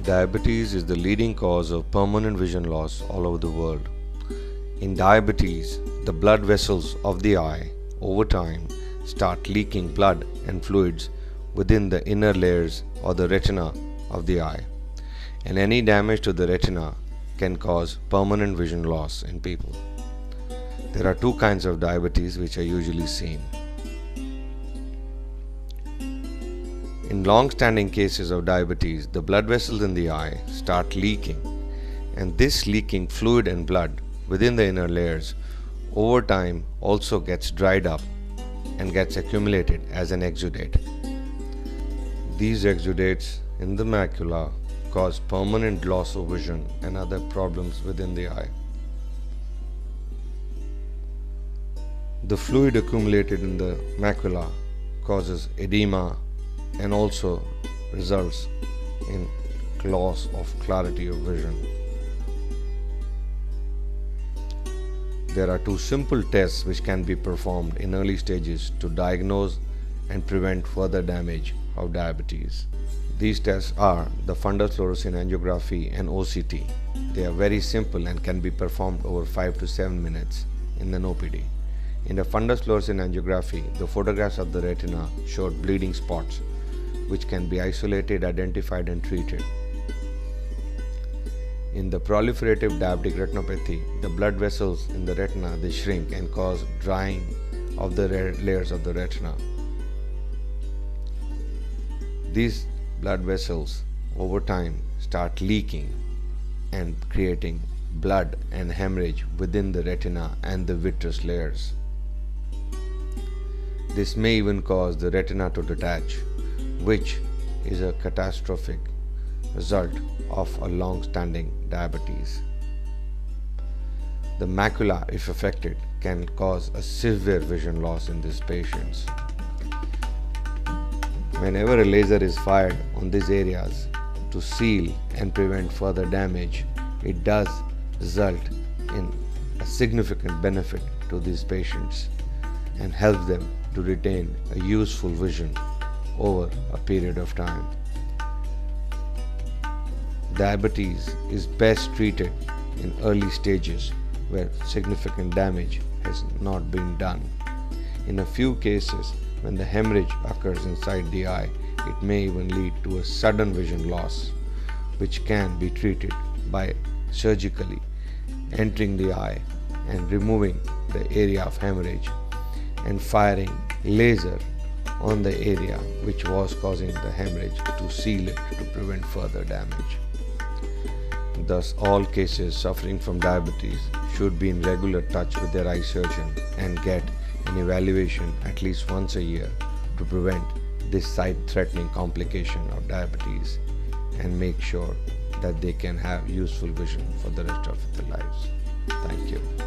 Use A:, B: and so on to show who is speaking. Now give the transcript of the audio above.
A: Diabetes is the leading cause of permanent vision loss all over the world. In diabetes, the blood vessels of the eye, over time, start leaking blood and fluids within the inner layers or the retina of the eye, and any damage to the retina can cause permanent vision loss in people. There are two kinds of diabetes which are usually seen. In long-standing cases of diabetes, the blood vessels in the eye start leaking, and this leaking fluid and blood within the inner layers over time also gets dried up and gets accumulated as an exudate. These exudates in the macula cause permanent loss of vision and other problems within the eye. The fluid accumulated in the macula causes edema and also results in loss of clarity of vision. There are two simple tests which can be performed in early stages to diagnose and prevent further damage of diabetes. These tests are the fundus fluorescein angiography and OCT. They are very simple and can be performed over 5 to 7 minutes in an OPD. In the fundus fluorescein angiography, the photographs of the retina showed bleeding spots which can be isolated, identified and treated. In the proliferative diabetic retinopathy, the blood vessels in the retina they shrink and cause drying of the layers of the retina. These blood vessels over time start leaking and creating blood and hemorrhage within the retina and the vitreous layers. This may even cause the retina to detach, which is a catastrophic result of a long-standing diabetes. The macula, if affected, can cause a severe vision loss in these patients. Whenever a laser is fired on these areas to seal and prevent further damage, it does result in a significant benefit to these patients and helps them to retain a useful vision over a period of time. Diabetes is best treated in early stages where significant damage has not been done. In a few cases, when the hemorrhage occurs inside the eye, it may even lead to a sudden vision loss, which can be treated by surgically entering the eye and removing the area of hemorrhage and firing laser on the area which was causing the hemorrhage to seal it to prevent further damage. Thus, all cases suffering from diabetes should be in regular touch with their eye surgeon and get an evaluation at least once a year to prevent this sight-threatening complication of diabetes and make sure that they can have useful vision for the rest of their lives. Thank you.